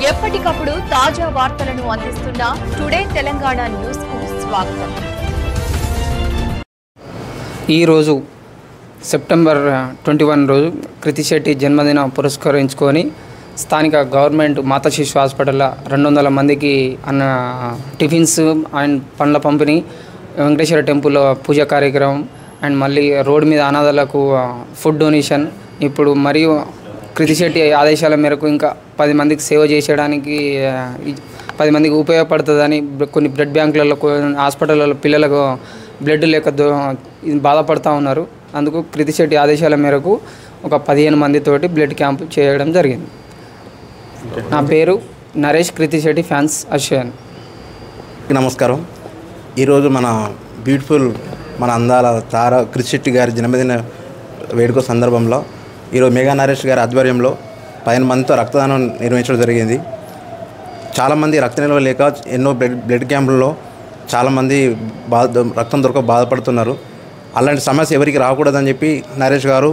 ఎప్పటికప్పుడు తాజా వార్తలను అందిస్తున్న టుడే తెలంగాణ న్యూస్ కు స్వాగతం. ఈరోజు సెప్టెంబర్ 21 రోజు కృతి శెట్టి జన్మదిన పురస్కరించుకొని స్థానిక గవర్నమెంట్ మాతా శిశు హాస్పిటల్లో 200 మందికి అన్న టిఫిన్స్ అండ్ పండ్ల పంపిణీ, వెంకటేశ్వర టెంపుల్లో పూజ కార్యక్రమం అండ్ మళ్ళీ రోడ్డు మీద అనాథలకు ఫుడ్ డొనేషన్. ఇప్పుడు మరియు కృతి శెట్టి ఆదేశాల మేరకు ఇంకా 10 మందికి సేవ చేసేయడానికి 10 మందికి ఉపయోగపడుతుందని కొన్ని బ్లడ్ బ్యాంకులలో హాస్పిటల్లో పిల్లలకు బ్లడ్ లేక బాధపడుతూ ఉన్నారు. అందుకు కృతి శెట్టి ఆదేశాల మేరకు ఒక 15 మందితోటి బ్లడ్ క్యాంపు చేయడం జరిగింది. నా పేరు నరేష్, కృతి శెట్టి ఫ్యాన్స్ అసోసియేషన్. నమస్కారం. ఈరోజు మన బ్యూటిఫుల్ మన అందాల తార కృతి శెట్టి గారి జన్మదిన వేడుక సందర్భంలో ఈరోజు మెగా నరేష్ గారి ఆధ్వర్యంలో 15 మందితో రక్తదానం నిర్వహించడం జరిగింది. చాలామంది రక్త నిల్వ లేక ఎన్నో బ్లడ్ క్యాంపుల్లో చాలామంది రక్తం దొరక బాధపడుతున్నారు. అలాంటి సమస్య ఎవరికి రాకూడదని చెప్పి నరేష్ గారు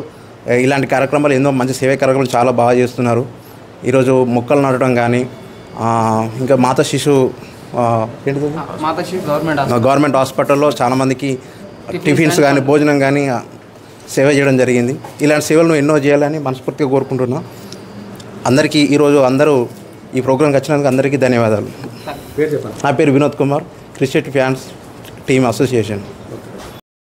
ఇలాంటి కార్యక్రమాలు ఎన్నో మంచి సేవా కార్యక్రమాలు చాలా బాగా చేస్తున్నారు. ఈరోజు మొక్కలు నాటడం కానీ, ఇంకా మాతా శిశు గవర్నమెంట్ హాస్పిటల్లో చాలామందికి టిఫిన్స్ కానీ భోజనం కానీ సేవ చేయడం జరిగింది. ఇలాంటి సేవలను ఎన్నో చేయాలని మనస్ఫూర్తిగా కోరుకుంటున్నాం. అందరికీ ఈరోజు అందరూ ఈ ప్రోగ్రాంకి వచ్చినందుకు అందరికీ ధన్యవాదాలు. నా పేరు వినోద్ కుమార్, కృతి శెట్టి ఫ్యాన్స్ టీమ్ అసోసియేషన్.